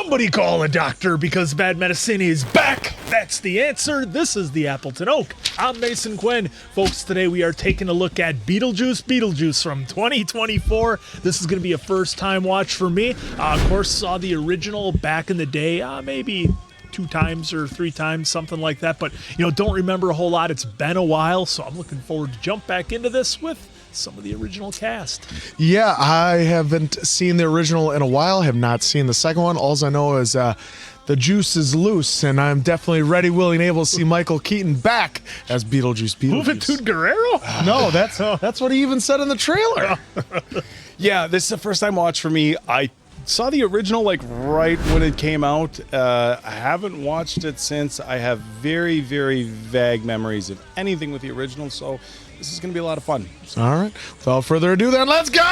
Somebody call a doctor because bad medicine is back. That's the answer. This is the Appleton Oak. I'm Mason Quinn. Folks, today we are taking a look at Beetlejuice from 2024. This is going to be a first-time watch for me. Of course, saw the original back in the day, maybe 2 times or 3 times, something like that. But, don't remember a whole lot. It's been a while, so I'm looking forward to jump back into this with some of the original cast. Yeah, I haven't seen the original in a while. Have not seen the second one. All I know is the juice is loose, and I'm definitely ready, willing, able to see Michael Keaton back as Beetlejuice. Juventud Guerrero? No, that's what he even said in the trailer. Yeah, this is a first-time watch for me. I saw the original right when it came out. I haven't watched it since. I have very, very vague memories of anything with the original, so this is going to be a lot of fun. All right. Without further ado, then, let's go!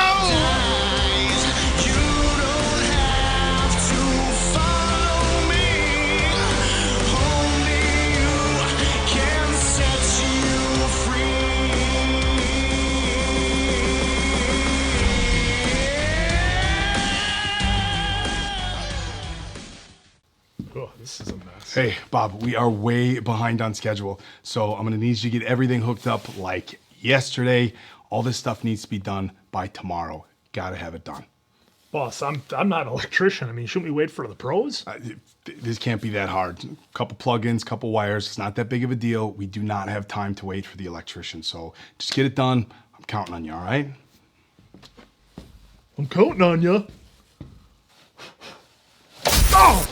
Oh, this is a mess. Hey, Bob, we are way behind on schedule, so I'm going to need you to get everything hooked up like yesterday. All this stuff needs to be done by tomorrow. Got to have it done. Boss, I'm not an electrician. I mean, shouldn't we wait for the pros? This can't be that hard. Couple plugins, couple wires. It's not that big of a deal. We do not have time to wait for the electrician, so just get it done. I'm counting on you, all right? I'm counting on you. Oh!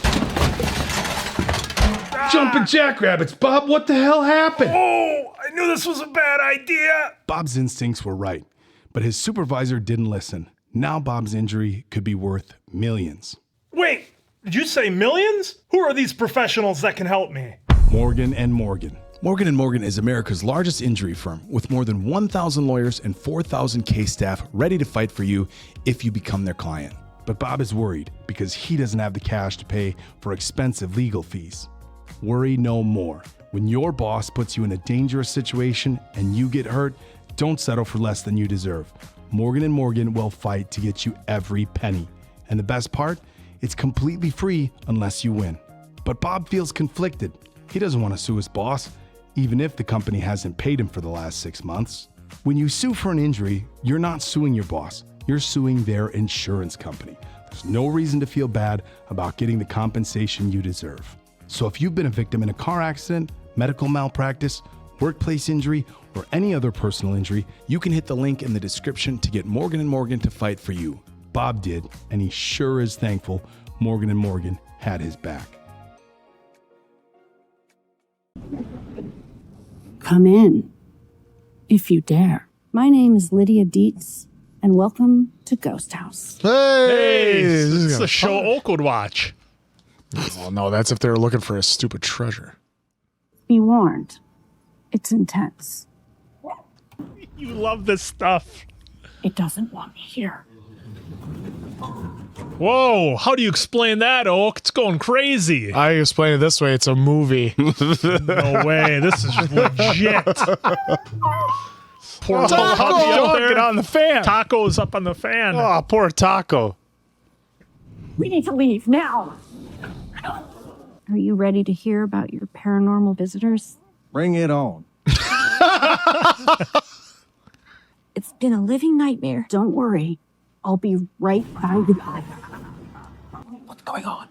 Jumping jackrabbits, Bob, what the hell happened? Oh, I knew this was a bad idea. Bob's instincts were right, but his supervisor didn't listen. Now Bob's injury could be worth millions. Wait, did you say millions? Who are these professionals that can help me? Morgan & Morgan. Morgan & Morgan is America's largest injury firm with more than 1,000 lawyers and 4,000 case staff ready to fight for you if you become their client. But Bob is worried because he doesn't have the cash to pay for expensive legal fees. Worry no more. When your boss puts you in a dangerous situation and you get hurt, don't settle for less than you deserve. Morgan & Morgan will fight to get you every penny. And the best part, it's completely free unless you win. But Bob feels conflicted. He doesn't want to sue his boss, even if the company hasn't paid him for the last 6 months. When you sue for an injury, you're not suing your boss. You're suing their insurance company. There's no reason to feel bad about getting the compensation you deserve. So if you've been a victim in a car accident, medical malpractice, workplace injury, or any other personal injury, you can hit the link in the description to get Morgan & Morgan to fight for you. Bob did, and he sure is thankful Morgan & Morgan had his back. Come in, if you dare. My name is Lydia Dietz, and welcome to Ghost House. Hey! This is gonna the show Oak would watch. Oh, no, that's if they're looking for a stupid treasure. Be warned, it's intense. You love this stuff. It doesn't want me here. Whoa, how do you explain that, Oak? It's going crazy. I explain it this way. It's a movie. No way, this is legit. Poor little Taco! puppy up there. Get on the fan. Taco's up on the fan. Oh, poor Taco. We need to leave now. Are you ready to hear about your paranormal visitors? Bring it on. It's been a living nightmare. Don't worry. I'll be right by you. What's going on?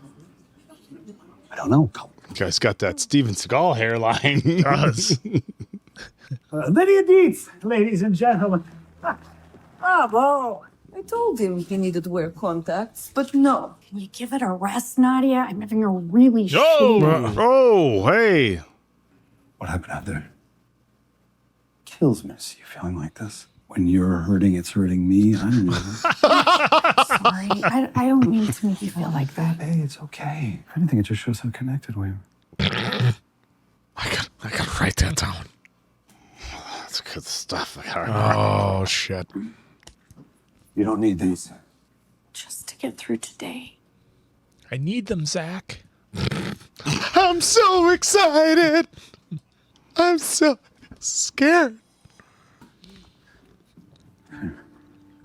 I don't know. You guys got that Steven Seagal hairline. Does. Lydia Dietz, ladies and gentlemen. Bravo! I told him he needed to wear contacts, but no. Can you give it a rest, Nadia? I'm having a really Oh! shitty... Oh, hey. What happened out there? Kills me to see you feeling like this. When you're hurting, it's hurting me. I don't know. Sorry, I don't mean to make you feel like that. Hey, it's okay. If anything, it just shows how connected we are. I gotta write that down. That's good stuff. Oh, shit. You don't need these. Just to get through today. I need them, Zach. I'm so excited. I'm so scared.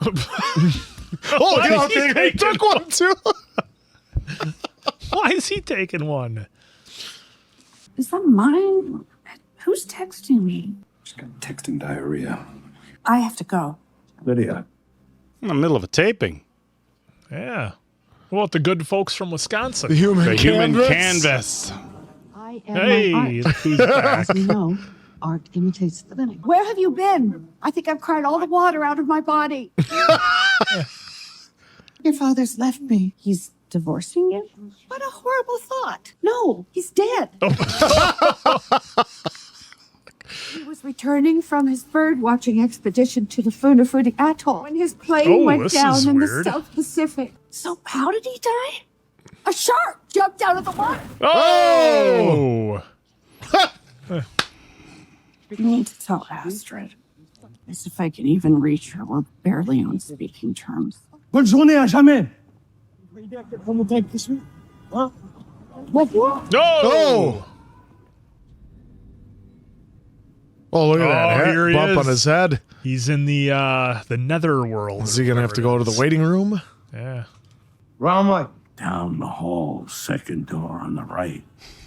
Oh, he took one too. Why is he taking one? Is that mine? Who's texting me? She's got texting diarrhea. I have to go. Lydia. In the middle of a taping. Yeah. What about the good folks from Wisconsin? The human The human canvas. I am Hey, my look who's back. art. You know, art imitates the living. Where have you been? I think I've cried all the water out of my body. Your father's left me. He's divorcing you? What a horrible thought. No, he's dead. He was returning from his bird-watching expedition to the Funafuti Atoll when his plane went this down is in weird. the South Pacific. So how did he die? A shark jumped out of the water. Oh! You need to tell Astrid. As if I can even reach her. We're barely on speaking terms. Bonne journée à jamais. No! Oh, look at that here he bump is. on his head. He's in the nether world. Is he going to have to go to the waiting room? Yeah. Rama. Down the hall, second door on the right.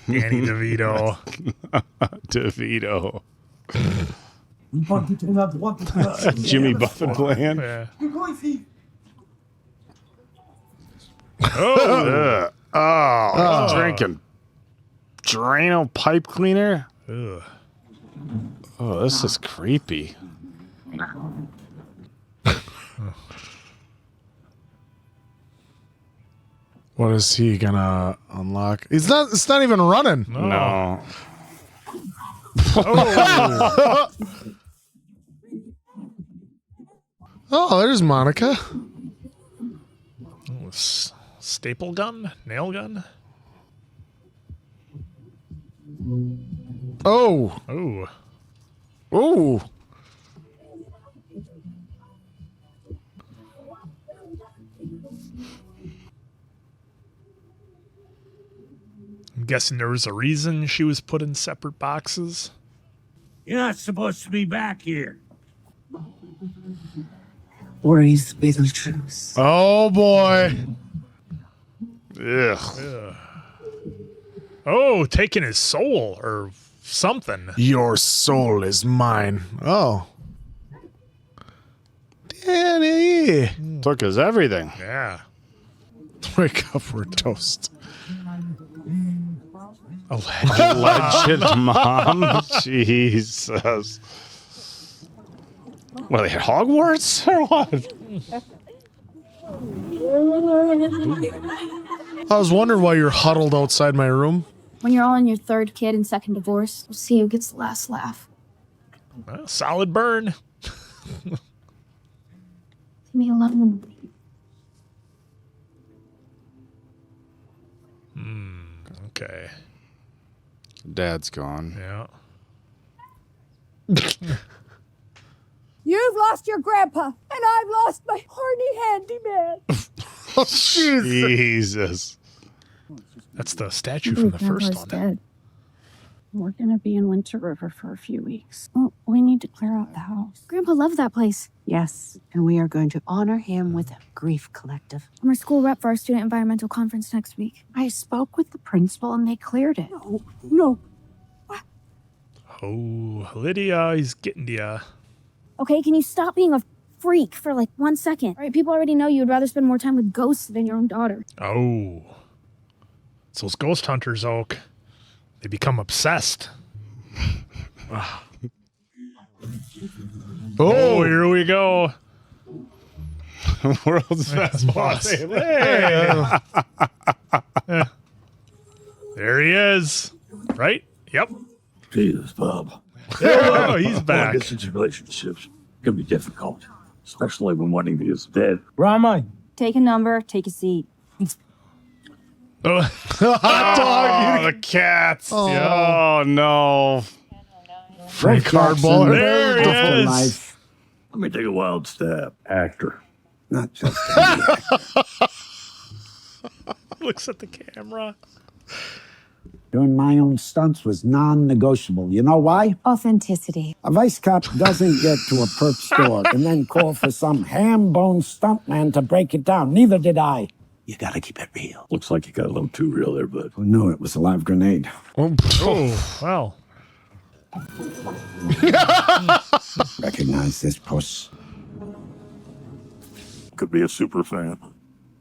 Danny DeVito. DeVito. Jimmy Buffett playing. Yeah. Oh, drinking Drano pipe cleaner. Ugh. Oh, this is creepy. What is he gonna unlock? It's not even running. No. Oh, there's Monica. Oh, staple gun? Nail gun? Oh. Oh. Oh. I'm guessing there was a reason she was put in separate boxes. You're not supposed to be back here. Worries Beetlejuice. Oh boy. Ugh. Oh, taking his soul or something. Your soul is mine. Oh. Danny. Took his everything. Yeah. Wake up, we're toast. Alleged mom. Jesus. What, they had Hogwarts or what? I was wondering why you're huddled outside my room. When you're all on your third kid and second divorce, we'll see who gets the last laugh. Well, solid burn. Leave me alone. Okay. Dad's gone. Yeah. You've lost your grandpa, and I've lost my horny handyman. Jesus. That's the statue from the first one. Dead. We're gonna be in Winter River for a few weeks. Well, we need to clear out the house. Grandpa loved that place. Yes, and we are going to honor him with a grief collective. I'm our school rep for our student environmental conference next week. I spoke with the principal and they cleared it. No. Oh, Lydia, he's getting to ya. Okay, can you stop being a freak for like 1 second? All right, people already know you'd rather spend more time with ghosts than your own daughter. Oh. It's those ghost hunters, Oak. They become obsessed. Oh, here we go. World's best boss. Hey. There he is. Right? Yep. Jesus, Bob. Oh, he's back. Long-distance relationships can be difficult, especially when one of you is dead. Rama. Take a number, take a seat. Oh, Hot dog. Oh, the cats. Oh, no. Frank Hardball. there he is. Life. Let me take a wild stab. Actor. Not just Looks at the camera. Doing my own stunts was non-negotiable. You know why? Authenticity. A vice cop doesn't get to a perp store and then call for some ham-bone stuntman to break it down. Neither did I. You gotta keep it real. Looks like you got a little too real there, bud. Oh, no, it was a live grenade. Oh, well. Recognize this puss. Could be a super fan.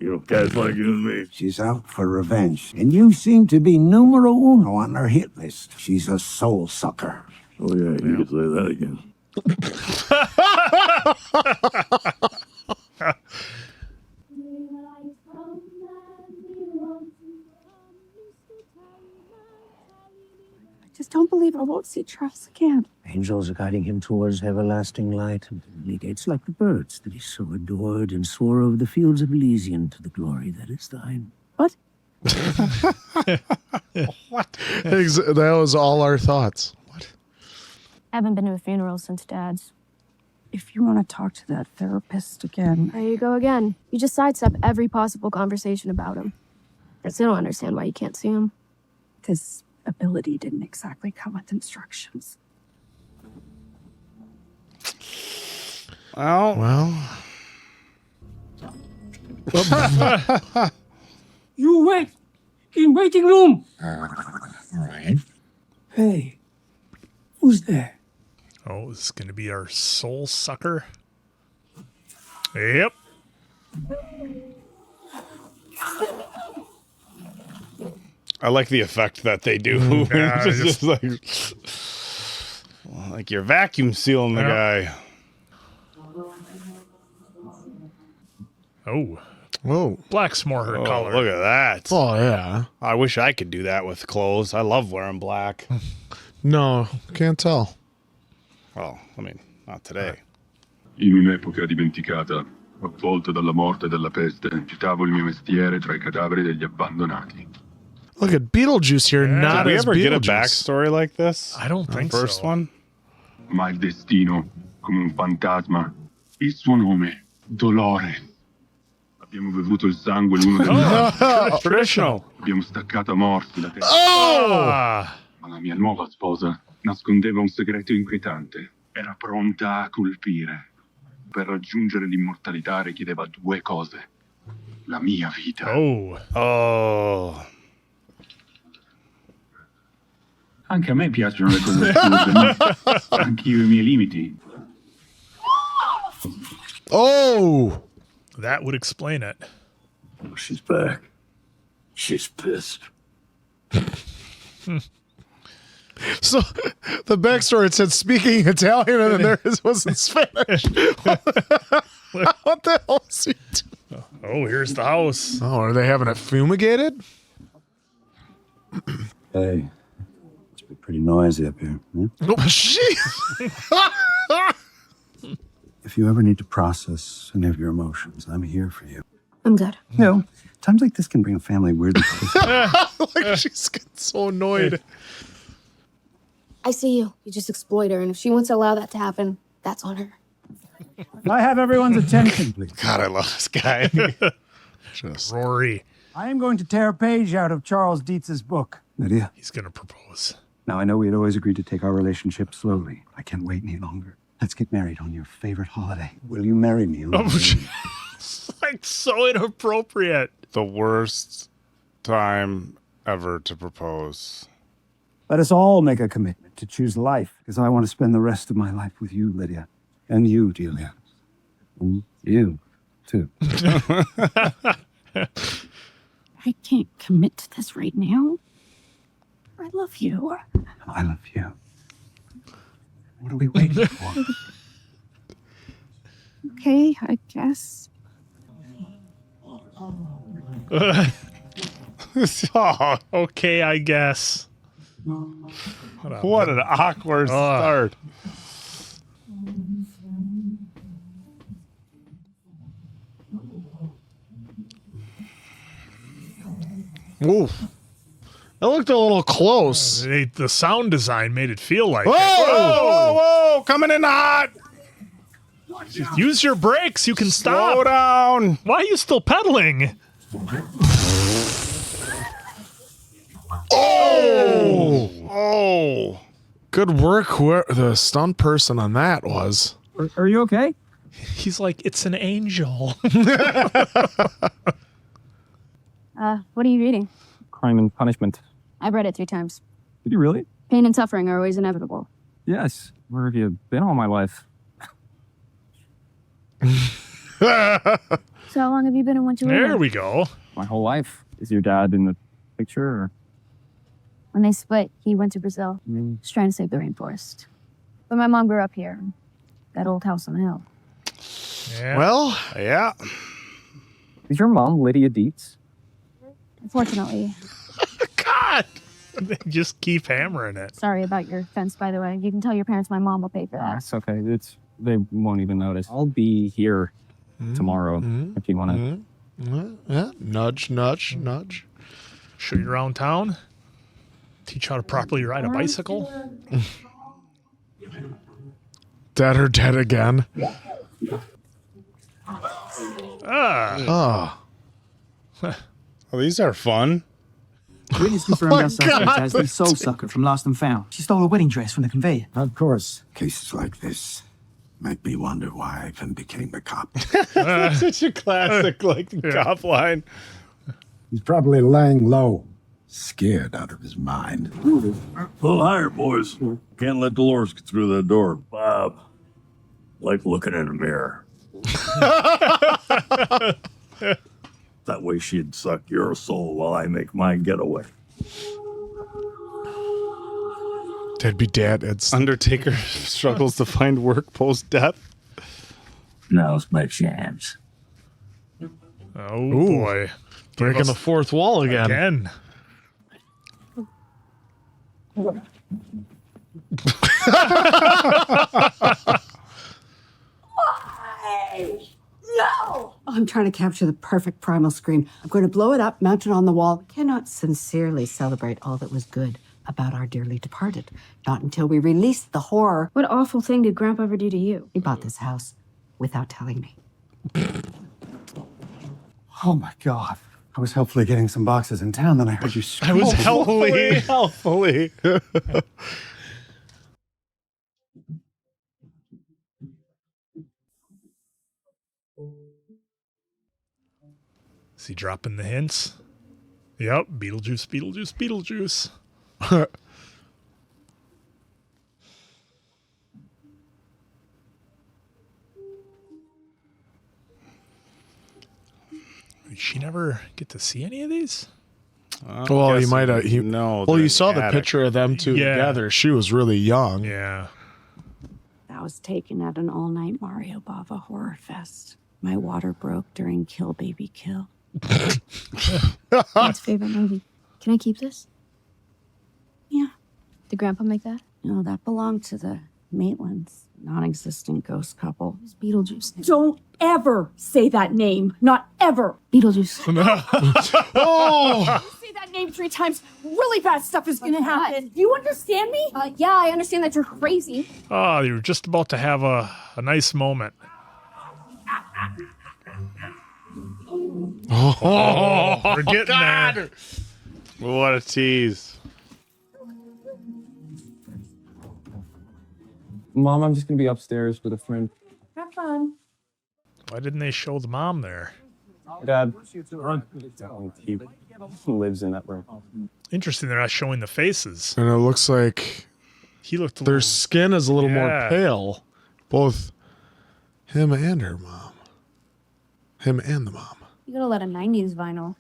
You know, guys like you and me. She's out for revenge. And you seem to be numero uno on her hit list. She's a soul sucker. Oh, yeah, you could say that again. I just don't believe I won't see Charles again. Angels are guiding him towards everlasting light and legates like the birds that he so adored and swore over the fields of Elysium to the glory that is thine. What? What? That was all our thoughts. What? I haven't been to a funeral since Dad's. If you want to talk to that therapist again, There you go again. You just sidestep every possible conversation about him. I still don't understand why you can't see him. his ability didn't exactly come with instructions. Well, You wait in waiting room. All right. Hey, who's there? Oh, this is going to be our soul sucker. Yep. I like the effect that they do. Yeah, It's just like you're vacuum sealing the guy. Oh, Whoa. black's more her Oh, color. look at that. Oh, yeah. I wish I could do that with clothes. I love wearing black. No, can't tell. Well, I mean, not today. In un'epoca dimenticata, avvolto dalla morte e dalla peste, agitavo il mio mestiere tra I cadaveri degli abbandonati. Look at Beetlejuice here, not Did we as ever get a Beetlejuice. backstory like this? I don't think First so. one? Ma il destino, come un fantasma, il suo nome, dolore. Abbiamo bevuto il sangue l'uno dell'altro. Traditional. Abbiamo staccato a morsi la testa. Ah, Ma la mia nuova sposa nascondeva un segreto inquietante. Era pronta a colpire. Per raggiungere l'immortalità richiedeva due cose. La mia vita. oh. Oh. Anche a me piacciono le cose assurde, ma anch'io i miei limiti. Oh! That would explain it. She's back. She's pissed. So the backstory, it said speaking Italian, and then there was in Spanish. What the hell is he doing? Oh, here's the house. Oh, are they having it fumigated? Hey, it's been pretty noisy up here. Huh? Oh, jeez. If you ever need to process any of your emotions, I'm here for you. I'm good. You know, times like this can bring a family weirdly close. Like she's getting so annoyed. I see you. You just exploit her, and if she wants to allow that to happen, that's on her. I have everyone's attention, please. God, I love this guy. Rory. I am going to tear a page out of Charles Dietz's book. Lydia, He's going to propose. now I know we had always agreed to take our relationship slowly. I can't wait any longer. Let's get married on your favorite holiday. Will you marry me? Oh, it's like so inappropriate. The worst time ever to propose. Let us all make a commitment to choose life, because I want to spend the rest of my life with you, Lydia. And you, Delia. And you, too. I can't commit to this right now. I love you. I love you. What are we waiting for? Okay, I guess. Oh, Okay, I guess. what an awkward start. Ooh. That looked a little close. The sound design made it feel like Whoa, it. whoa, whoa, coming in hot. Use your brakes. You can stop. Slow down. Why are you still pedaling? Oh. Good work, whoever the stunt person on that was. Are you okay? He's like, it's an angel. What are you reading? Crime and Punishment. I've read it 3 times. Did you really? Pain and suffering are always inevitable. Yes. Where have you been all my life? So how long have you been in Winter River? There we go. My whole life. Is your dad in the picture? Or? When they split, he went to Brazil. He's trying to save the rainforest. But my mom grew up here. That old house on the hill. Yeah. Well, Yeah. Is your mom Lydia Dietz? Unfortunately. God! They just keep hammering it. Sorry about your fence, by the way. You can tell your parents my mom will pay for that. That's okay. They won't even notice. I'll be here tomorrow if you want to. Yeah. Nudge, nudge, nudge. Show you around town. Teach how to properly ride a bicycle. Dead or dead again. Ah. Oh. Oh, these are fun. Witness confirmed outside as the soul sucker from Lost and Found. She stole a wedding dress from the conveyor. Of course. Cases like this make me wonder why I even became a cop. Such a classic, cop line. He's probably laying low, scared out of his mind. Pull higher, boys. Can't let Dolores get through that door. Bob, like looking in a mirror. That way she'd suck your soul while I make my getaway. That'd be Dad. It's Undertaker struggles to find work post-death. Now's my chance. Oh, boy. breaking the fourth wall again. No! I'm trying to capture the perfect primal scream. I'm going to blow it up, mount it on the wall. We cannot sincerely celebrate all that was good about our dearly departed. Not until we release the horror. What awful thing did Grandpa ever do to you? He bought this house without telling me. Oh my God. I was helpfully getting some boxes in town, then I heard you scream. I was helpfully. Is he dropping the hints? Yep, Beetlejuice, Beetlejuice, Beetlejuice. Did she never get to see any of these? Well, he might have. No. Well, you saw the picture of them two together. She was really young. Yeah. That was taken at an all-night Mario Bava horror fest. My water broke during Kill Baby Kill. Dad's favorite movie. Can I keep this? Yeah. Did Grandpa make that? No, that belonged to the Maitlands, non-existent ghost couple. It's Beetlejuice. Don't ever say that name. Not ever. Beetlejuice. Oh! Say that name 3 times. Really bad stuff is gonna happen. Do you understand me? Yeah, I understand that you're crazy. Oh, you were just about to have a nice moment. Oh, we're getting there. What a tease. Mom, I'm just going to be upstairs with a friend. Have fun. Why didn't they show the mom there? Dad. He lives in that room. Interesting, they're not showing the faces. And it looks like He looked a their little... skin is a little more Yeah. pale. Both him and her mom. Him and the mom. You got a lot of 90s vinyl.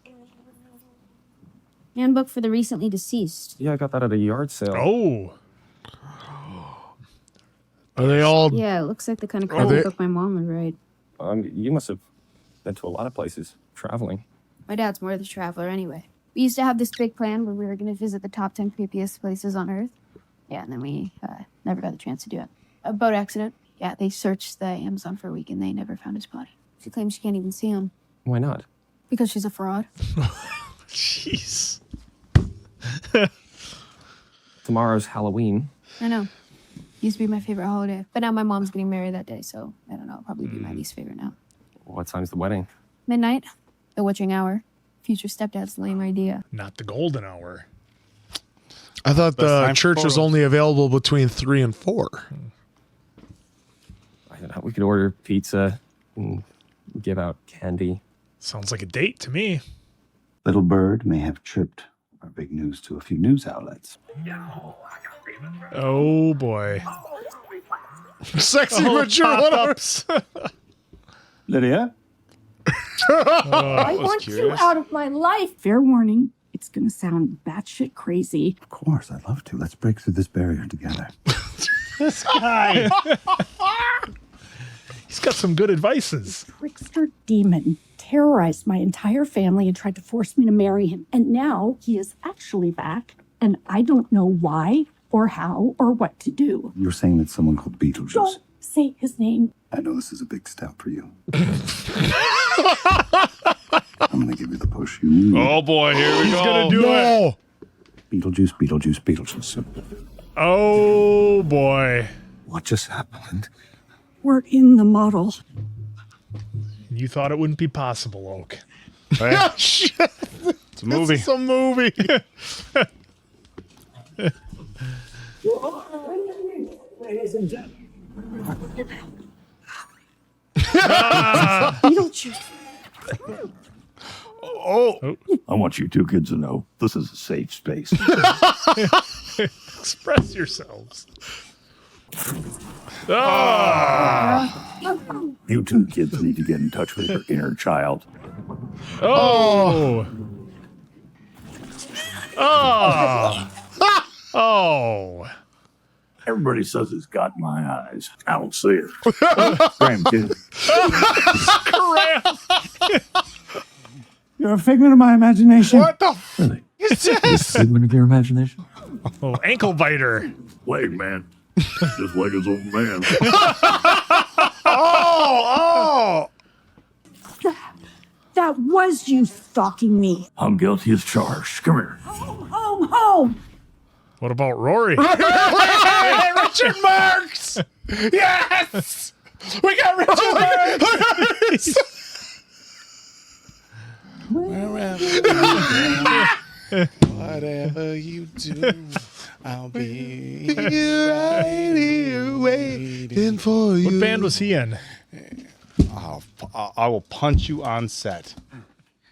Handbook for the recently deceased. Yeah, I got that at a yard sale. Oh. Are they all? Yeah, it looks like the kind of Are crazy they- book my mom would write. You must have been to a lot of places traveling. My dad's more the traveler anyway. We used to have this big plan where we were going to visit the top 10 creepiest places on Earth. Yeah, and then we never got the chance to do it. A boat accident. Yeah, they searched the Amazon for a week and they never found his body. She claims she can't even see him. Why not? Because she's a fraud. Jeez. Tomorrow's Halloween. I know. Used to be my favorite holiday. But now my mom's getting married that day, so I don't know. It'll probably be my least favorite now. What time's the wedding? Midnight. The witching hour. Future stepdad's lame idea. Not the golden hour. I thought Best the time church for was photos. only available between 3 and 4. I don't know. We could order pizza and give out candy. Sounds like a date to me. Little bird may have tripped our big news to a few news outlets. Oh boy. Sexy Oh, mature pop-ups. Lydia? I want you out of my life. Fair warning, it's going to sound batshit crazy. Of course, I'd love to. Let's break through this barrier together. This guy. He's got some good advices. Trickster demon terrorized my entire family and tried to force me to marry him. And now he is actually back, and I don't know why or how or what to do. You're saying that someone called Beetlejuice. Don't say his name. I know this is a big step for you. I'm going to give you the push you need. Oh boy, here we He's go. gonna do it. Beetlejuice, Beetlejuice, Beetlejuice. Oh boy. What just happened? We're in the model. You thought it wouldn't be possible, Oak. Hey, Shit. it's a movie. It's a movie. Ladies and gentlemen. Beetlejuice. Oh, I want you two kids to know this is a safe space. Express yourselves. Ah. You two kids need to get in touch with your inner child. Oh. Oh. Oh. Everybody says it's got my eyes. I don't see it. Graham, kid. You're a figment of my imagination. What the Really? is this? Figment of your imagination? Oh, ankle biter. Leg man. Just like his old man. Oh, That was you stalking me. I'm guilty as charged. Come here. Home, home, home. What about Rory? Hey, Richard Marks! Yes! We got Richard Marks! whatever you do, I'll be right here waiting for you. What band was he in? I will punch you on set.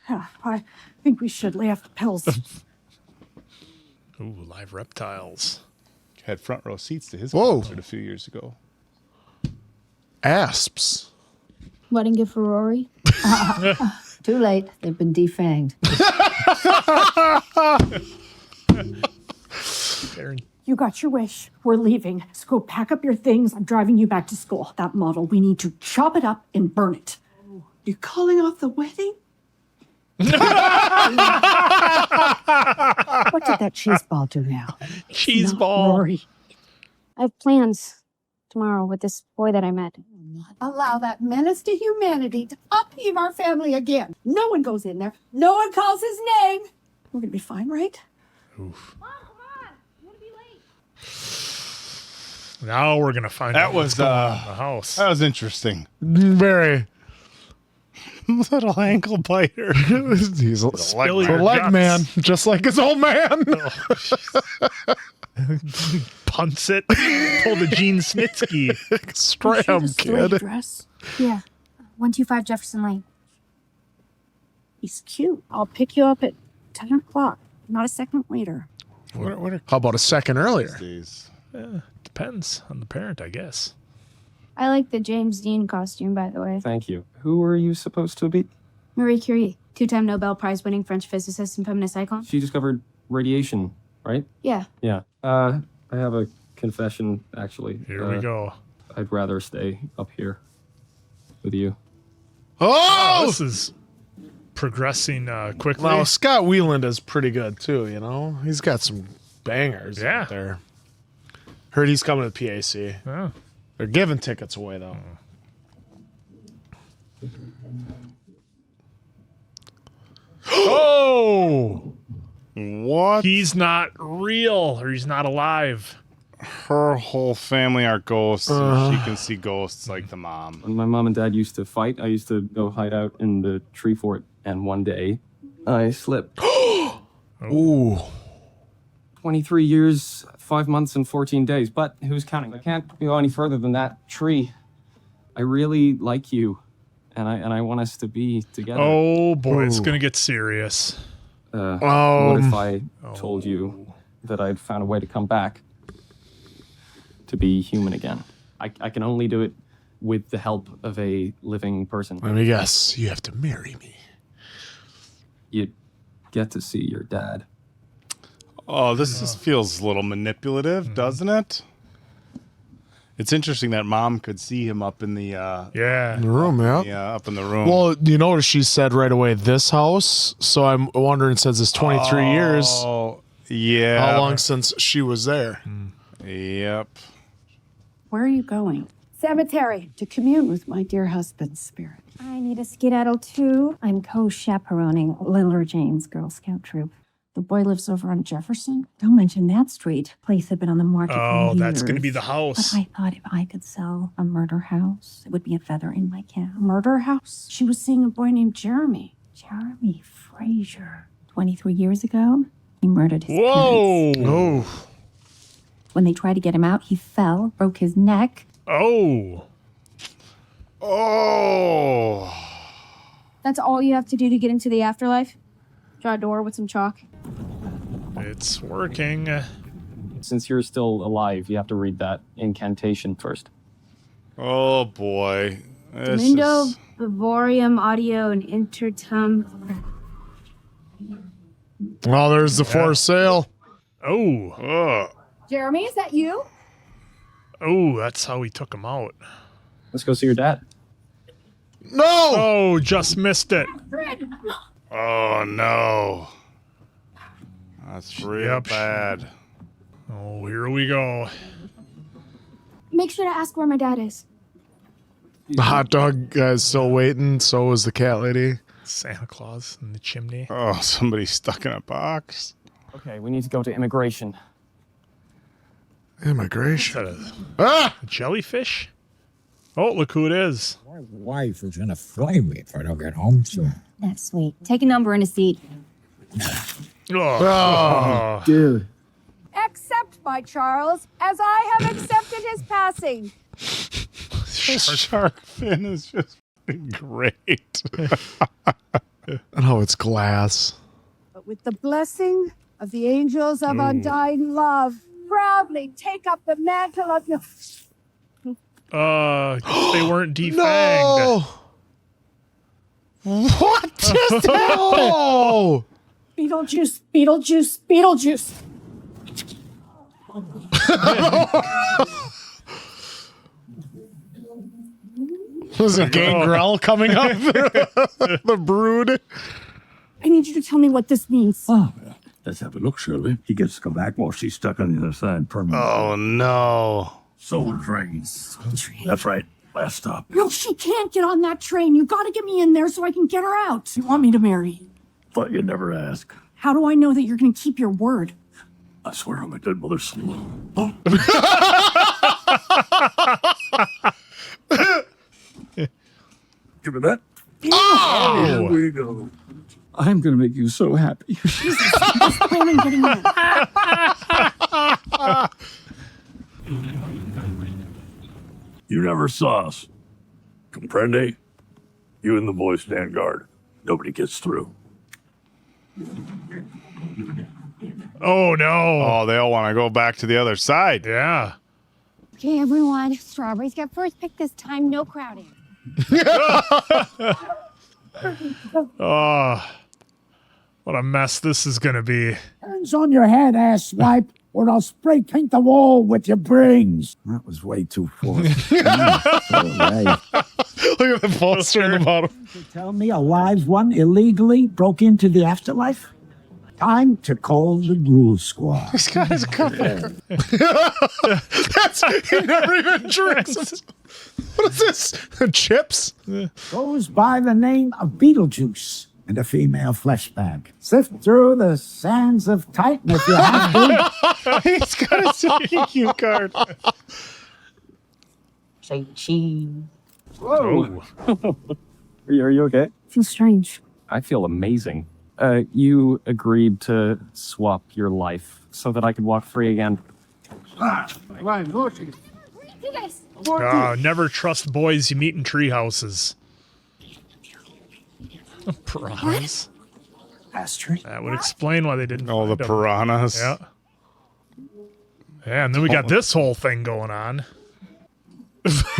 I think we should lay off the pills. Ooh, live reptiles. Had front row seats to his Whoa. concert a few years ago. Asps. Wedding gift for Rory? Too late. They've been defanged. Aaron. You got your wish. We're leaving. So go pack up your things. I'm driving you back to school. That model, we need to chop it up and burn it. You're calling off the wedding? What did that cheese ball do now? Cheese Not ball. Rory. I have plans tomorrow with this boy that I met. Allow that menace to humanity to upheave our family again. No one goes in there. No one calls his name. We're gonna be fine, right? Oof. Now we're gonna find out That was what's going on in the house. That was interesting. Very. Little ankle biter. He's a Spill your leg guts. man, just like his old man. Punts it. Pull the Gene Snitsky. Scram, kid. Dress. Yeah, 125 Jefferson Lane. He's cute. I'll pick you up at 10 o'clock. Not a second later. How about a second earlier? Depends on the parent, I guess. I like the James Dean costume, by the way. Thank you. Who are you supposed to be? Marie Curie, two-time Nobel Prize-winning French physicist and feminist icon. She discovered radiation, right? Yeah. Yeah. I have a confession, actually. Here we go. I'd rather stay up here with you. Oh! This is progressing quickly. Now, Scott Weiland is pretty good, too, you know? He's got some bangers Yeah. out there. Heard he's coming to the PAC. Oh. They're giving tickets away, though. Oh! What? He's not real, or he's not alive. Her whole family are ghosts. And she can see ghosts like the mom. When my mom and dad used to fight, I used to go hide out in the tree fort, and one day I slipped. Ooh. 23 years, 5 months, and 14 days. But who's counting? I can't go any further than that tree. I really like you, and I want us to be together. Oh boy, it's gonna get serious. What if I told you that I'd found a way to come back? To be human again. I can only do it with the help of a living person. Let me guess. You have to marry me. You get to see your dad. Oh, this just feels a little manipulative, doesn't it? It's interesting that mom could see him up in the in the room, yeah. Yeah, up in the room. Well, you notice she said right away this house, so I'm wondering since it's 23 years. Oh, yeah. How long since she was there? Yep. Where are you going? Cemetery to commune with my dear husband's spirit. I need a skedaddle too. I'm co-chaperoning Littler James Girl Scout troop. The boy lives over on Jefferson. Don't mention that street. Place had been on the market for years. Oh, that's going to be the house. But I thought if I could sell a murder house, it would be a feather in my cap. Murder house? She was seeing a boy named Jeremy. Jeremy Fraser. 23 years ago, he murdered his Whoa! parents. Oh. When they tried to get him out, he fell, broke his neck. Oh. Oh. That's all you have to do to get into the afterlife? Draw a door with some chalk? It's working. Since you're still alive, you have to read that incantation first. Oh, boy. This Mundo, is- Vivorium, Audio, and Intertum. Well, there's the for sale. Oh. Jeremy, is that you? Oh, that's how he took him out. Let's go see your dad. No! Oh, just missed it. Oh, no. That's real Yep. bad. Oh, here we go. Make sure to ask where my dad is. The hot dog guy's still waiting. So is the cat lady. Santa Claus in the chimney. Oh, somebody stuck in a box. Okay, we need to go to immigration. Immigration. Is that a jellyfish? Oh, look who it is. My wife is gonna flame me if I don't get home soon. That's sweet. Take a number and a seat. Oh. Dude. Accept, my Charles, as I have accepted his passing. This shark fin is just great. Oh, it's glass. But with the blessing of the angels of undying love, proudly take up the mantle of your... They weren't defanged. No! What just happened? Beetlejuice, Beetlejuice, Beetlejuice. Was it Gangrel coming up? The brood? I need you to tell me what this means. Oh, let's have a look, Shirley. He gets to come back while she's stuck on the other side permanently. Oh, no. Soul trains. That's right. Last stop. No, she can't get on that train. You gotta get me in there so I can get her out. You want me to marry you? Thought you'd never ask. How do I know that you're gonna keep your word? I swear on my dead mother's soul. Give me that. Oh! Here we go. I'm gonna make you so happy. Jesus, I'm planning getting in. You never saw us. Comprende? You and the boy stand guard. Nobody gets through. Oh, no. Oh, they all want to go back to the other side. Yeah. Okay, everyone. Strawberries get first pick this time. No crowding. Oh, what a mess this is going to be. Hands on your head, asswipe, or I'll spray paint the wall with your brains. That was way too forced. Look at the poster in the bottom. Tell me a live one illegally broke into the afterlife? Time to call the rule squad. This guy's covered. That's, he never even drinks. What is this? Chips? Goes by the name of Beetlejuice and a female flesh bag. Sift through the sands of Titan if you have to. He's got a silky cue card. Say cheese. Whoa. Are you okay? Feels strange. I feel amazing. You agreed to swap your life so that I could walk free again. Never trust boys you meet in tree houses. A prize? ashtray. That would explain why they didn't. Oh, the find 'em. piranhas. Yeah. Yeah, and then we got this whole thing going on.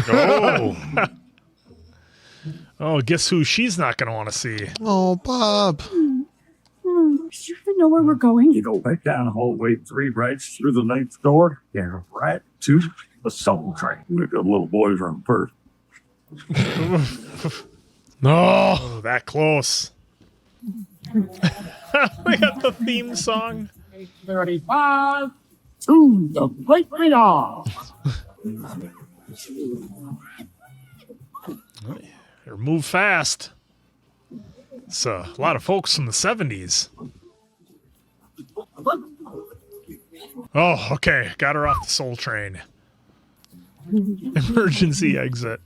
Oh. Oh, guess who she's not going to want to see? Oh, Bob. Do you even know where we're going? You go right down hallway 3, right through the 9th door. Yeah, right to the soul train. The little boys run first. No. Oh, that close. We got the theme song. 35 to the great radar. Or move fast. It's a lot of folks from the 70s. Oh, okay. Got her off the Soul Train. Emergency exit.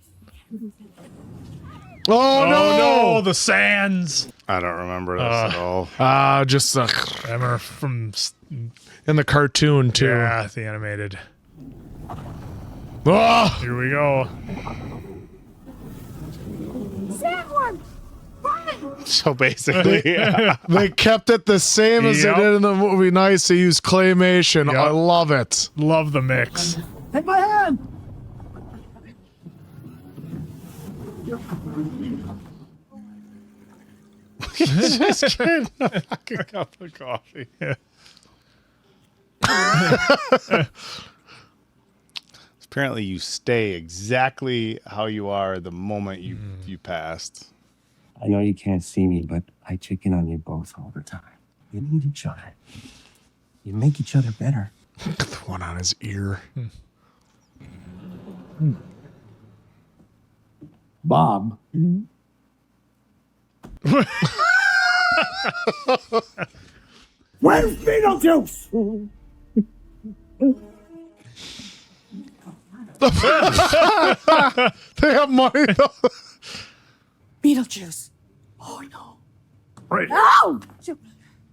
Oh, no, the sands. I don't remember this at all. Just Remember from in the cartoon too. yeah, the animated. Oh, Here we go. Sandworm! So basically, yeah. they kept it the same as Yep. they did in the movie. Nice. They used claymation. Yep. I love it. Love the mix. Take my hand. Just getting a fucking cup of coffee. Apparently, you stay exactly how you are the moment you passed. I know you can't see me, but I check in on you both all the time. You need each other. You make each other better. The one on his ear. Bob. Where's Beetlejuice? They have money though. Beetlejuice. Oh, no. Right. No!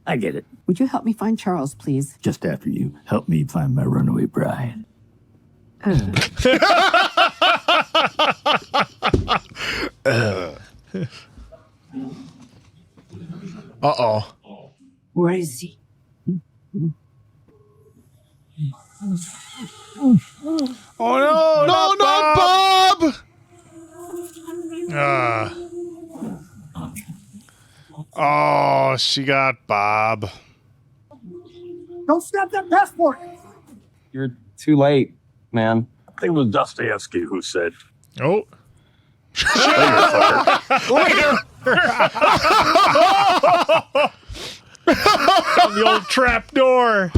I get it. Would you help me find Charles, please? Just after you help me find my runaway bride. Uh-oh. Where is he? Oh no! No, not Bob! Oh, she got Bob. Don't snap that passport. You're too late, man. I think it was Dostoevsky who said, Oh. Later. The old trap door.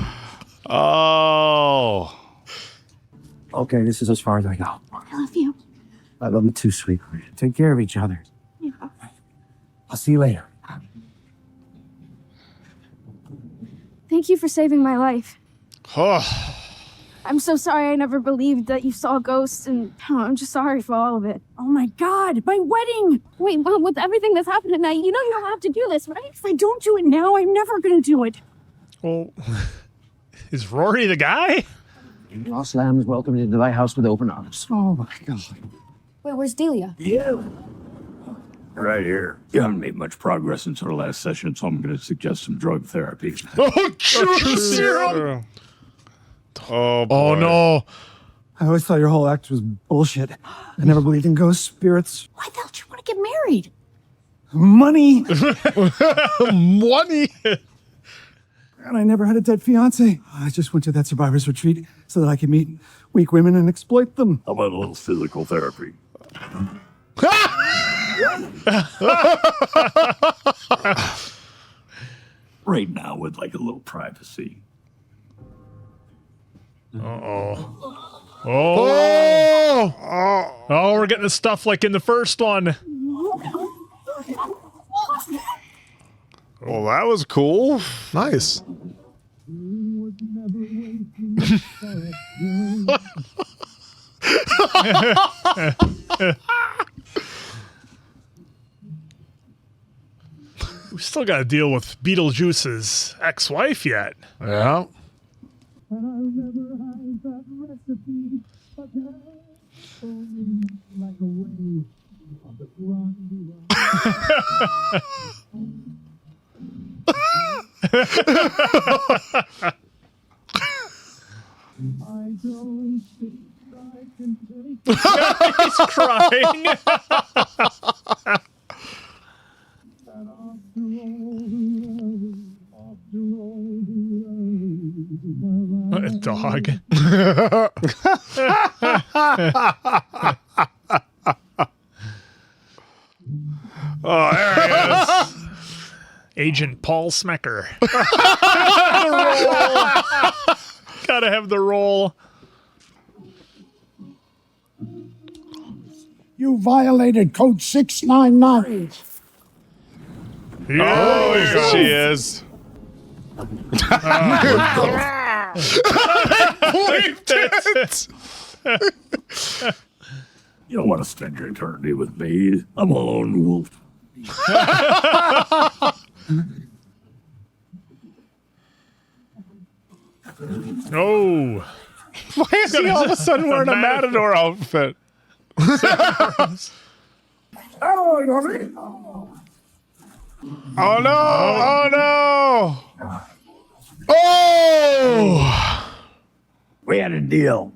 Oh. Okay, this is as far as I go. I love you. I love you too, sweet. Take care of each other. Yeah. I'll see you later. Thank you for saving my life. Oh. I'm so sorry I never believed that you saw ghosts, and I'm just sorry for all of it. Oh my God, my wedding! Wait, Mom, with everything that's happened tonight, you know you don't have to do this, right? If I don't do it now, I'm never gonna do it. Well, is Rory the guy? Lost lambs welcomed into thy house with open arms. Oh my God. Wait, where's Delia? yeah. Right here. You haven't made much progress since our last session, so I'm going to suggest some drug therapy. Oh, true serum. Oh, boy. Oh, no. I always thought your whole act was bullshit. I never believed in ghosts, spirits, Why the hell do you want to get married? money, Money. and I never had a dead fiance. I just went to that survivor's retreat so that I could meet weak women and exploit them. How about a little physical therapy? Right now, with like a little privacy. Uh-oh. Oh. Oh. Oh, we're getting the stuff like in the first one. Well, that was cool. Nice. We still got to deal with Beetlejuice's ex-wife yet. Yeah. He's crying. A dog. Oh, there he is. Agent Paul Smecker. Gotta have the roll. You violated Code 699. Oh, here she is. You don't want to spend your eternity with me. I'm a lone wolf. Oh. Why is he all of a sudden wearing a matador outfit? Oh no! Oh no! Oh! We had a deal.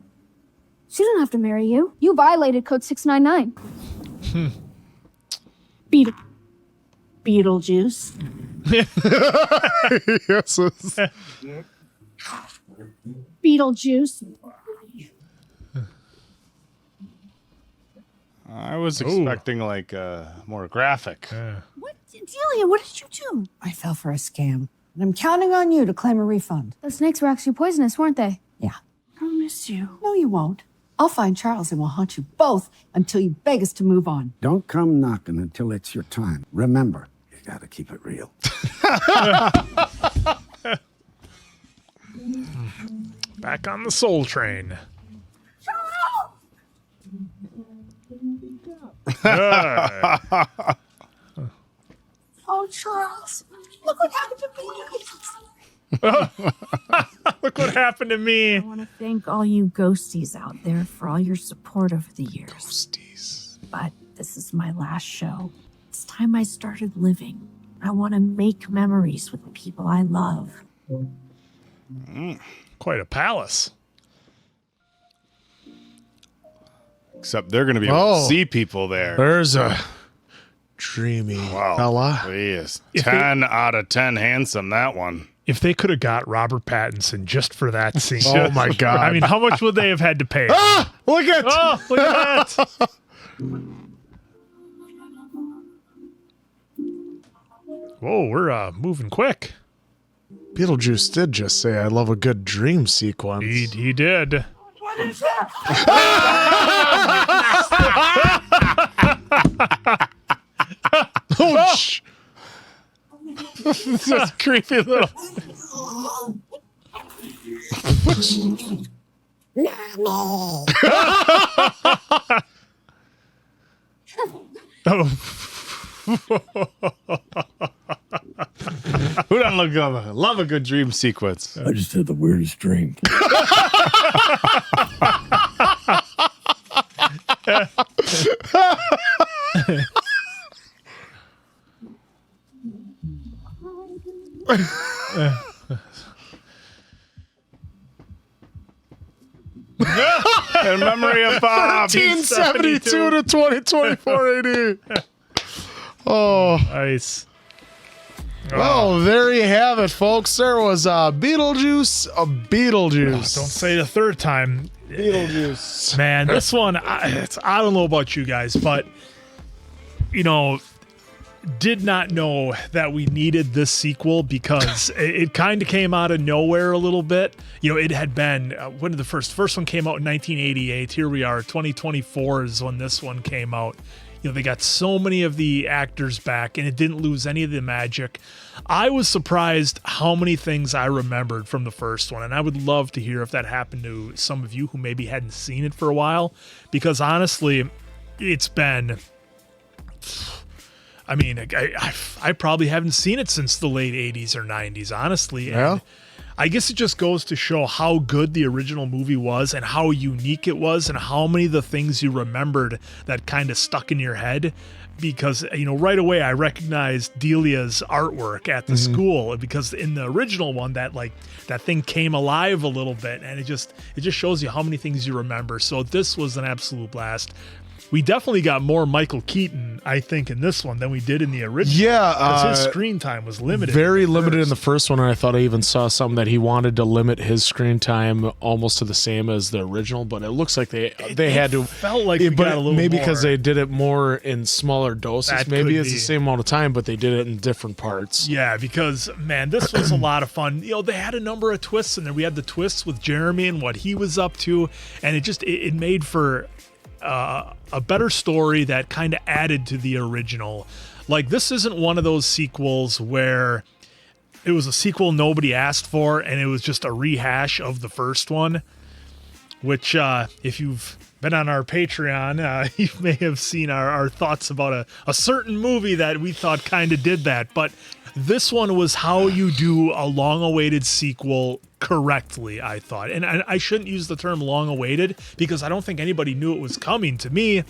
She doesn't have to marry you. You violated Code 699. Beetlejuice. Yes. Beetlejuice. I was expecting like more graphic. What? Delia, what did you do? I fell for a scam, and I'm counting on you to claim a refund. The snakes were actually poisonous, weren't they? Yeah. I'll miss you. No, you won't. I'll find Charles and we'll haunt you both until you beg us to move on. Don't come knocking until it's your time. Remember, you gotta keep it real. Back on the Soul Train. Oh, Charles, look what happened to me. Look what happened to me. I want to thank all you ghosties out there for all your support over the years. Ghosties. But this is my last show. It's time I started living. I want to make memories with the people I love. Quite a palace. Except they're going to be able to see people there. There's a dreamy fella. He is 10 out of 10 handsome, that one. If they could have got Robert Pattinson just for that scene. Oh my God. I mean, how much would they have had to pay? Ah! Look at Look at that. Whoa, we're moving quick. Beetlejuice did just say, I love a good dream sequence. He did. What is that? Oh, This creepy little. No. Who doesn't love a good dream sequence? I just had the weirdest dream. In memory of Bob. 1972 to 2024 AD. Oh. Nice. Well, there you have it, folks. There was Beetlejuice, Don't say it a third time. Beetlejuice. Man, this one, I don't know about you guys, but, you know, did not know that we needed this sequel because it kind of came out of nowhere a little bit. You know, it had been, when did the first one came out in 1988. Here we are, 2024 is when this one came out. You know, they got so many of the actors back and it didn't lose any of the magic. I was surprised how many things I remembered from the first one. And I would love to hear if that happened to some of you who maybe hadn't seen it for a while. Because honestly, it's been, I mean, I probably haven't seen it since the late 80s or 90s, honestly. And I guess it just goes to show how good the original movie was and how unique it was and how many of the things you remembered that kind of stuck in your head. Because, right away I recognized Delia's artwork at the school, because in the original one that thing came alive a little bit, and it just shows you how many things you remember. So this was an absolute blast. We definitely got more Michael Keaton, I think, in this one than we did in the original. Yeah. Because his screen time was limited. Very limited in the first one, and I thought I even saw something that he wanted to limit his screen time almost to the same as the original, but it looks like they had to. Felt like we got a little maybe more. because they did it more in smaller doses. That Maybe could it's be. the same amount of time, but they did it in different parts. Yeah, because, man, this was a lot of fun. They had a number of twists in there. We had the twists with Jeremy and what he was up to, and it made for a better story that kind of added to the original. Like, this isn't one of those sequels where it was a sequel nobody asked for and it was just a rehash of the first one, which if you've been on our Patreon, you may have seen our thoughts about a certain movie that we thought kind of did that. But this one was how you do a long-awaited sequel correctly, I thought. And I shouldn't use the term long-awaited because I don't think anybody knew it was coming. To me,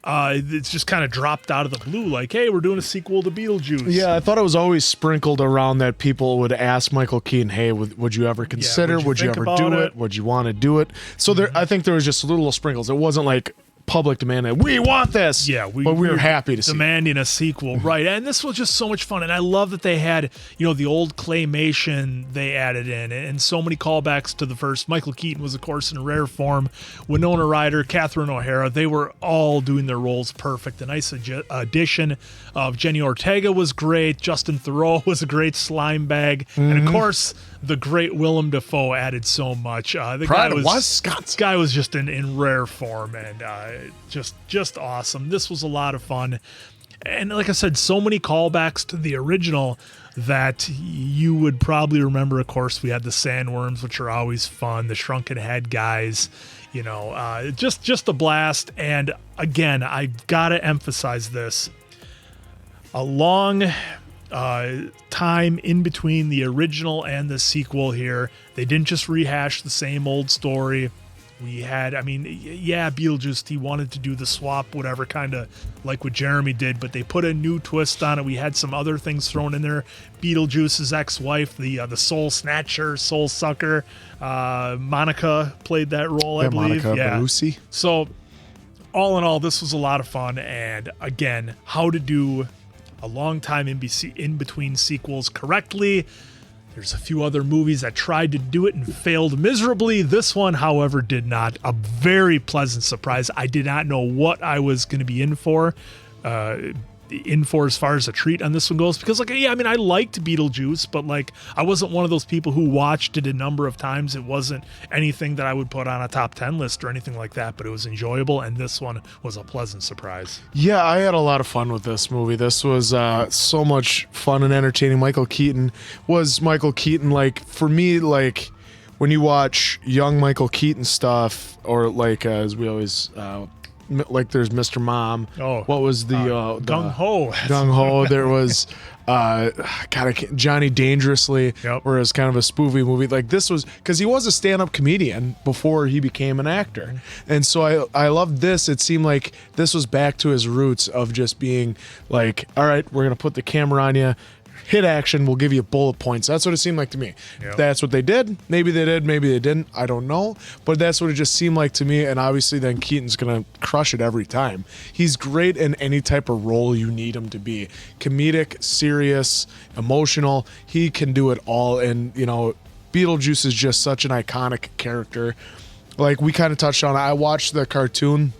it's just kind of dropped out of the blue, like, hey, we're doing a sequel to Beetlejuice. Yeah, I thought it was always sprinkled around that people would ask Michael Keaton, hey, would you ever consider, would you ever do it? Would you want to do it? So I think there was just little sprinkles. It wasn't like public demand that we want this. Yeah, but we were happy to see demanding a sequel, right? And this was just so much fun, and I love that they had the old claymation they added in, and so many callbacks to the first. Michael Keaton was, of course, in rare form. Winona Ryder, Catherine O'Hara, they were all doing their roles perfect. A nice addition of Jenna Ortega was great. Justin Theroux was a great slime bag, and of course, the great Willem Dafoe added so much. The guy was just in rare form, and just awesome. This was a lot of fun, and like I said, so many callbacks to the original that you would probably remember. Of course, we had the sandworms, which are always fun, the shrunken head guys, just a blast. And again, I gotta emphasize this: a long time in between the original and the sequel here. They didn't just rehash the same old story. We had, Beetlejuice, he wanted to do the swap, whatever, kind of like what Jeremy did, but they put a new twist on it. We had some other things thrown in there. Beetlejuice's ex-wife, the soul snatcher, soul sucker, Monica played that role, I believe. Monica Bellucci. So, all in all, this was a lot of fun, and again, how to do a long time in between sequels correctly. There's a few other movies that tried to do it and failed miserably. This one, however, did not. A very pleasant surprise. I did not know what I was going to be in for as far as a treat on this one goes, because I liked Beetlejuice, but I wasn't one of those people who watched it a number of times. It wasn't anything that I would put on a top 10 list or anything like that, but it was enjoyable, and this one was a pleasant surprise. Yeah, I had a lot of fun with this movie. This was so much fun and entertaining. Michael Keaton was Michael Keaton. For me, when you watch young Michael Keaton stuff, or as we always there's Mr. Mom. Oh, what was the Gung Ho? Gung Ho. There was Johnny Dangerously, where it was kind of a spoofy movie. This was because he was a stand-up comedian before he became an actor, and so I loved this. It seemed like this was back to his roots of just being all right, we're gonna put the camera on you. Hit action, we'll give you bullet points. That's what it seemed like to me. Yep. That's what they did. Maybe they did, maybe they didn't. I don't know. But that's what it just seemed like to me. And obviously then Keaton's going to crush it every time. He's great in any type of role you need him to be. Comedic, serious, emotional. He can do it all. And, Beetlejuice is just such an iconic character. We kind of touched on it. I watched the cartoon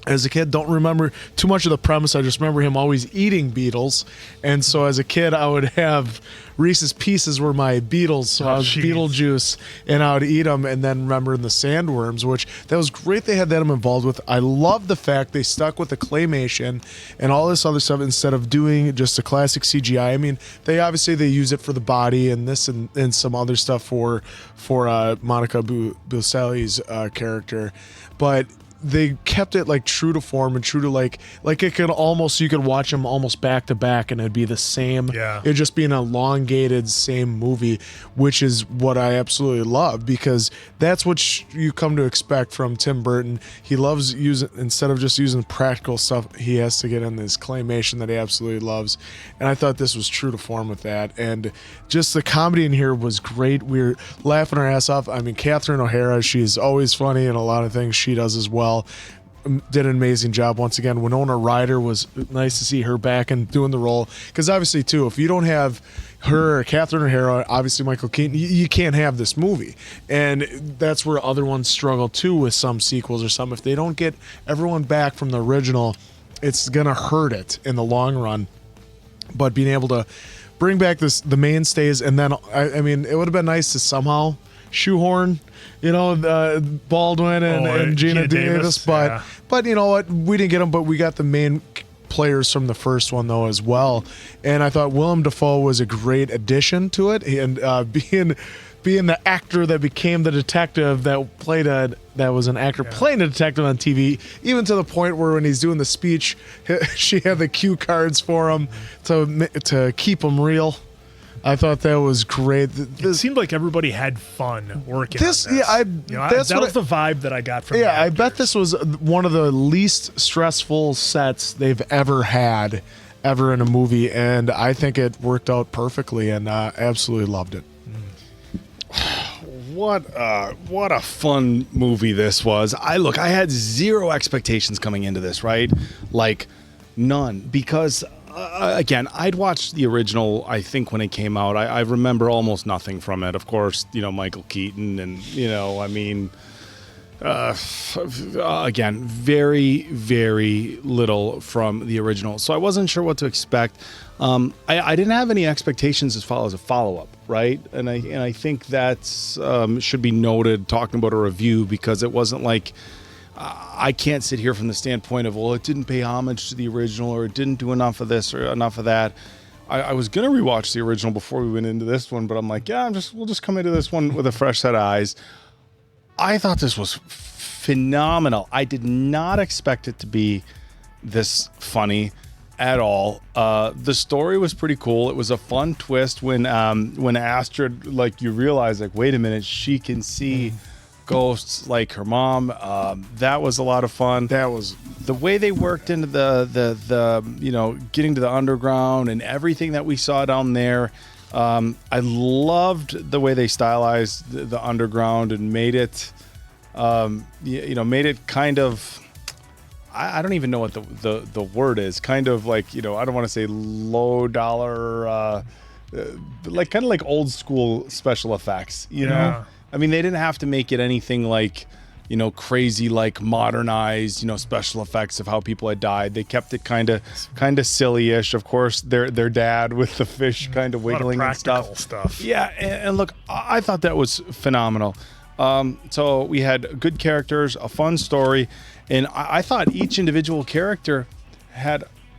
as a kid, don't remember too much of the premise. I just remember him always eating beetles. And so as a kid, I would have Reese's Pieces were my Beatles. So I was Beetlejuice, and I would eat them, and then remembering the sandworms, which that was great they had them involved with. I love the fact they stuck with the claymation and all this other stuff instead of doing just a classic CGI. They use it for the body and this and some other stuff for Monica Bellucci's character. But they kept it like true to form and true to like it could almost, you could watch them almost back to back and it'd be the same. Yeah. It'd just be an elongated same movie, which is what I absolutely love, because that's what you come to expect from Tim Burton. He loves using, instead of just using practical stuff, he has to get in this claymation that he absolutely loves. And I thought this was true to form with that. And just the comedy in here was great. We were laughing our ass off. I mean, Catherine O'Hara, she's always funny in a lot of things she does as well. Did an amazing job once again. Winona Ryder, was nice to see her back and doing the role, because obviously too, if you don't have her or Catherine O'Hara, obviously Michael Keaton, you can't have this movie. And that's where other ones struggle too with some sequels or some. If they don't get everyone back from the original, it's gonna hurt it in the long run. But being able to bring back the mainstays, and then I mean, it would have been nice to somehow shoehorn, Baldwin and Gina Davis, but you know what, we didn't get them, but we got the main players from the first one though as well. And I thought Willem Dafoe was a great addition to it, and being the actor that became the detective that played that was an actor playing a detective on TV, even to the point where when he's doing the speech, she had the cue cards for him to keep him real. I thought that was great. It seemed like everybody had fun working on this. Yeah, that was the vibe that I got from Yeah, I bet this was one of the least stressful sets they've ever had in a movie, and I think it worked out perfectly, and absolutely loved it. What a fun movie this was. I had zero expectations coming into this, right? Like none, because again, I'd watched the original, I think, when it came out. I remember almost nothing from it. Of course, Michael Keaton, and again, very, very little from the original. So I wasn't sure what to expect. I didn't have any expectations as far as a follow-up, right? And I think that's should be noted talking about a review, because it wasn't like I can't sit here from the standpoint of, well, it didn't pay homage to the original, or it didn't do enough of this or enough of that. I was gonna rewatch the original before we went into this one, but I'm like, yeah, we'll just come into this one with a fresh set of eyes. I thought this was phenomenal. I did not expect it to be this funny at all. The story was pretty cool. It was a fun twist when Astrid, like, you realize, like, wait a minute, she can see ghosts like her mom. That was a lot of fun. That was the way they worked into the getting to the underground and everything that we saw down there. I loved the way they stylized the underground and made it kind of, I don't even know what the word is, kind of like, I don't want to say low dollar, like kind of like old school special effects, know? I mean, they didn't have to make it anything like, crazy, like modernized, special effects of how people had died. They kept it kind of silly-ish. Of course, their dad with the fish kind of wiggling and stuff. Yeah, and look, I thought that was phenomenal. So we had good characters, a fun story, and I thought each individual character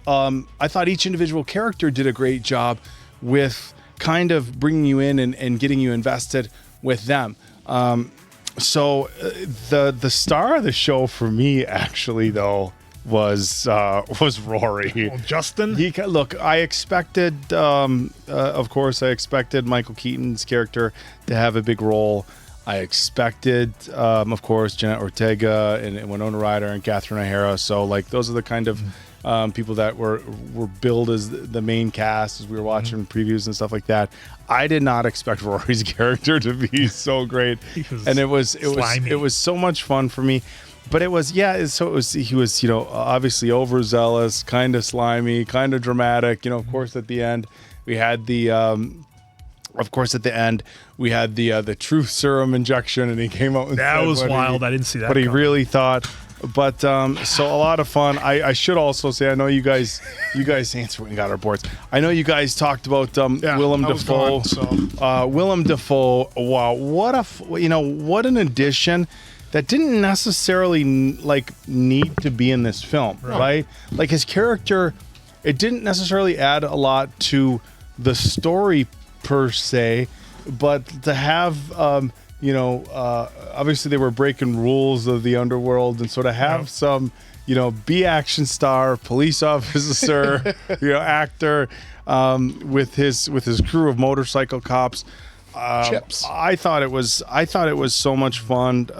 did a great job with kind of bringing you in and getting you invested with them. So the star of the show for me, actually, though, was Rory. Oh, Justin? I expected, of course, Michael Keaton's character to have a big role. I expected, of course, Jenna Ortega and Winona Ryder and Catherine O'Hara. So, like, those are the kind of people that were billed as the main cast as we were watching previews and stuff like that. I did not expect Rory's character to be so great, and it was so much fun for me. But he was obviously overzealous, kind of slimy, kind of dramatic. Of course, at the end we had the truth serum injection, and he came out. That was wild. I didn't see that. What he really thought. But so a lot of fun. I should also say, I know you guys answered when you got our boards. I know you guys talked about Willem Dafoe. Willem Dafoe. Wow, what an addition that didn't necessarily need to be in this film, right? Like, his character, it didn't necessarily add a lot to the story per se, but to have obviously they were breaking rules of the underworld, and so to have some, B action star, police officer, actor, with his crew of motorcycle cops. Chips. I thought it was so much fun.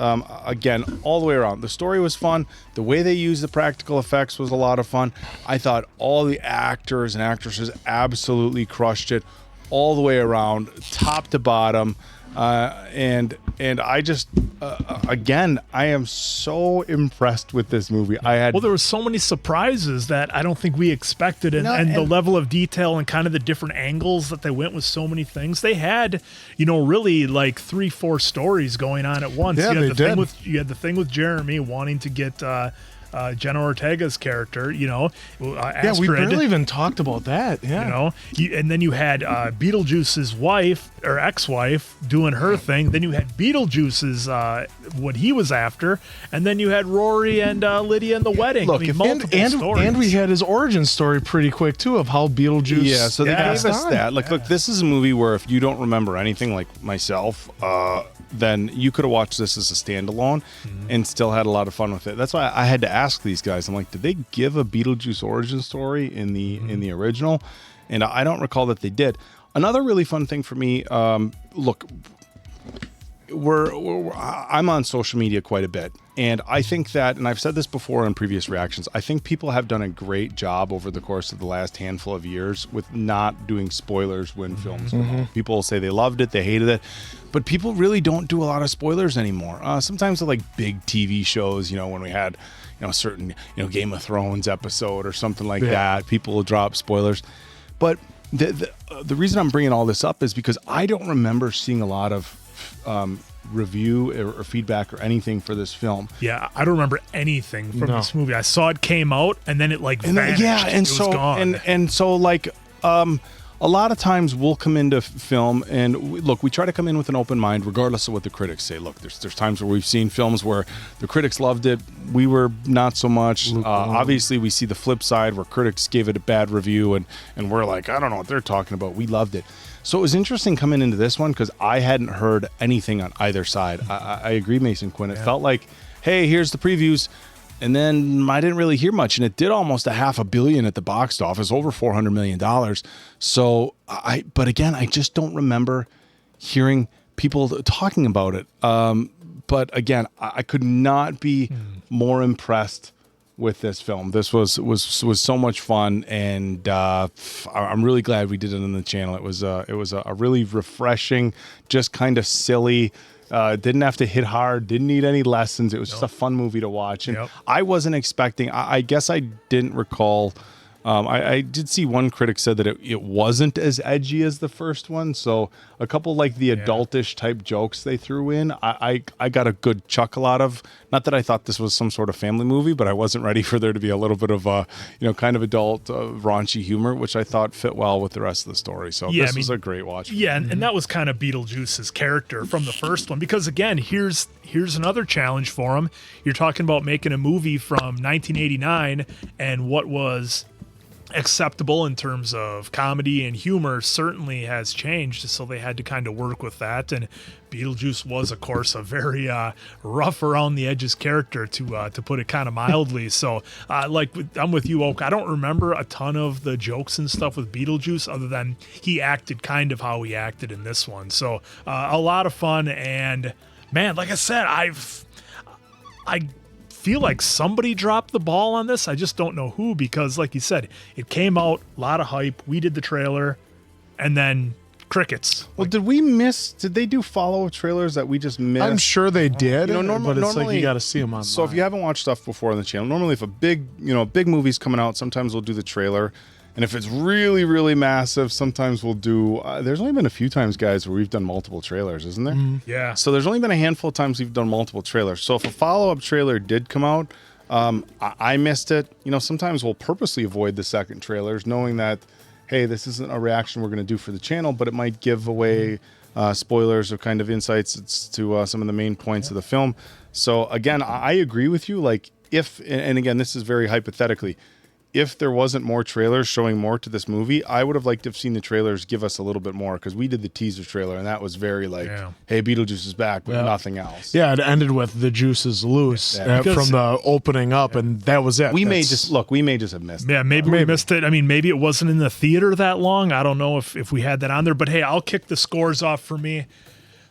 Again, all the way around. The story was fun. The way they used the practical effects was a lot of fun. I thought all the actors and actresses absolutely crushed it, all the way around, top to bottom. And I just, again, I am so impressed with this movie. Well, there were so many surprises that I don't think we expected, and the level of detail and kind of the different angles that they went with so many things. They had, really like 3-4 stories going on at once. Yeah, they did. You had the thing with Jeremy wanting to get Jenna Ortega's character, Astrid. We barely even talked about that. Yeah, and then you had Beetlejuice's wife or ex-wife doing her thing. Then you had Beetlejuice's what he was after, and then you had Rory and Lydia in the wedding. Look, multiple stories. and we had his origin story pretty quick too of how Beetlejuice. Yeah, so they gave us on. that. Look, this is a movie where if you don't remember anything, like myself, then you could have watched this as a standalone and still had a lot of fun with it. That's why I had to ask these guys. I'm like, did they give a Beetlejuice origin story in the original? And I don't recall that they did. Another really fun thing for me, look, I'm on social media quite a bit, and I think that, and I've said this before in previous reactions, I think people have done a great job over the course of the last handful of years with not doing spoilers when films come out. People will say they loved it, they hated it, but people really don't do a lot of spoilers anymore. Sometimes with like big TV shows, when we had a certain Game of Thrones episode or something like that, people will drop spoilers. But the reason I'm bringing all this up is because I don't remember seeing a lot of review or feedback or anything for this film. Yeah, I don't remember anything from this movie. I saw it came out and then it vanished. And it was gone. And so like a lot of times we'll come into film and we try to come in with an open mind regardless of what the critics say. Look, there's times where we've seen films where the critics loved it, we were not so much. Obviously we see the flip side where critics gave it a bad review and we're like, I don't know what they're talking about. We loved it. So it was interesting coming into this one because I hadn't heard anything on either side. I agree, Mason Quinn. It felt like, hey, here's the previews. And then I didn't really hear much, and it did almost $500 million at the box office, over $400 million. So, but again, I just don't remember hearing people talking about it. But again, I could not be more impressed with this film. This was so much fun, and I'm really glad we did it on the channel. It was a really refreshing, just kind of silly. Didn't have to hit hard, didn't need any lessons. It was just a fun movie to watch. And I wasn't expecting, I guess I didn't recall. I did see one critic said that it wasn't as edgy as the first one. So a couple like the adultish type jokes they threw in, I got a good chuckle out of. Not that I thought this was some sort of family movie, but I wasn't ready for there to be a little bit of kind of adult raunchy humor, which I thought fit well with the rest of the story. So this was a great watch. Yeah, and that was kind of Beetlejuice's character from the first one, because again, here's another challenge for him. You're talking about making a movie from 1989, and what was acceptable in terms of comedy and humor certainly has changed, so they had to kind of work with that. And Beetlejuice was, of course, a very rough around the edges character, to put it kind of mildly. So I'm with you, Oak. I don't remember a ton of the jokes and stuff with Beetlejuice other than he acted kind of how he acted in this one. So a lot of fun, and man, like I said, I feel like somebody dropped the ball on this. I just don't know who, because like you said, it came out, a lot of hype. We did the trailer, and then crickets. Well, did they do follow-up trailers that we just missed? I'm sure they did, but it's normally, like you got to see them online. So if you haven't watched stuff before on the channel, normally if a big movie's coming out, sometimes we'll do the trailer. And if it's really, really massive, sometimes we'll do, there's only been a few times, guys, where we've done multiple trailers, isn't there? Yeah. So there's only been a handful of times we've done multiple trailers. So if a follow-up trailer did come out, I missed it. Sometimes we'll purposely avoid the second trailers, knowing that, hey, this isn't a reaction we're going to do for the channel, but it might give away spoilers or kind of insights to some of the main points of the film. So again, I agree with you. Like and again, this is very hypothetically, if there wasn't more trailers showing more to this movie, I would have liked to have seen the trailers give us a little bit more, because we did the teaser trailer and that was very like, hey, Beetlejuice is back, but nothing else. Yeah, it ended with the juice is loose from the opening up, and that was it. We may just have missed it. Yeah, maybe we missed it. I mean, maybe it wasn't in the theater that long. I don't know if we had that on there, but hey, I'll kick the scores off for me.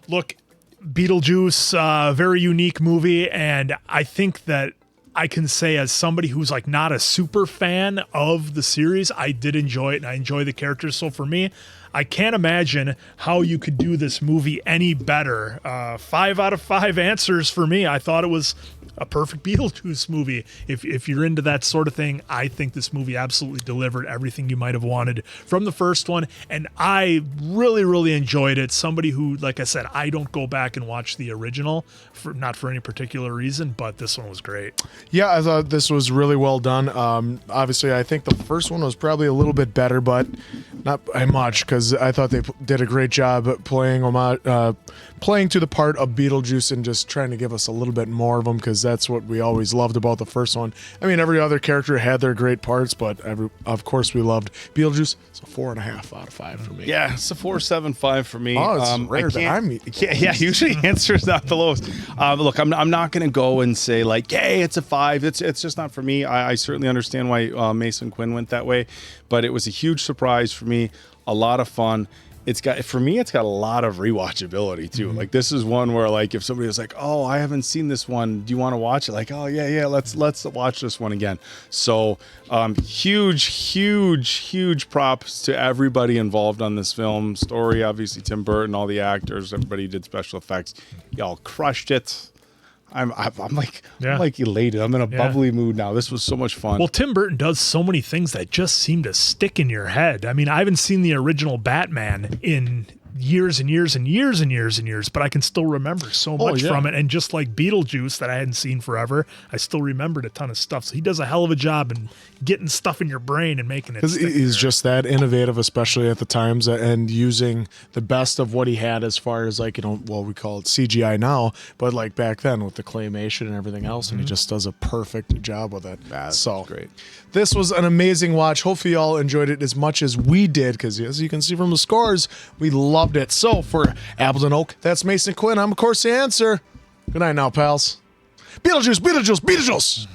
Look, Beetlejuice, very unique movie, and I think that I can say, as somebody who's like not a super fan of the series, I did enjoy it and I enjoy the characters. So for me, I can't imagine how you could do this movie any better. 5 out of 5 answers for me. I thought it was a perfect Beetlejuice movie. If you're into that sort of thing, I think this movie absolutely delivered everything you might have wanted from the first one, and I really, really enjoyed it. Somebody who, like I said, I don't go back and watch the original, not for any particular reason, but this one was great. Yeah, I thought this was really well done. Obviously, I think the first one was probably a little bit better, but not by much, because I thought they did a great job at playing to the part of Beetlejuice and just trying to give us a little bit more of them, because that's what we always loved about the first one. I mean, every other character had their great parts, but of course we loved Beetlejuice. It's a 4.5 out of 5 for me. Yeah, it's a 4.75 for me. Oh, it's rare that I'm... Yeah, usually answer is not the lowest. Look, I'm not going to go and say like, hey, it's a 5. It's just not for me. I certainly understand why Mason Quinn went that way, but it was a huge surprise for me. A lot of fun. It's got a lot of rewatchability too. Like, this is one where, like, if somebody was like, oh, I haven't seen this one, do you want to watch it? Like, oh yeah, let's watch this one again. So huge props to everybody involved on this film. Story, obviously Tim Burton, all the actors, everybody who did special effects. Y'all crushed it. I'm like elated. I'm in a bubbly mood now. This was so much fun. Well, Tim Burton does so many things that just seem to stick in your head. I mean, I haven't seen the original Batman in years and years and years and years and years, but I can still remember so much from it. And just like Beetlejuice that I hadn't seen forever, I still remembered a ton of stuff. So he does a hell of a job in getting stuff in your brain and making it stick. He's just that innovative, especially at the times, and using the best of what he had as far as, like, we call it CGI now, but like back then with the claymation and everything else, and he just does a perfect job with it. That's great. This was an amazing watch. Hopefully y'all enjoyed it as much as we did, because as you can see from the scores, we loved it. So for Appleton Oak, that's Mason Quinn. I'm, of course, the answer. Good night now, pals. Beetlejuice, Beetlejuice, Beetlejuice!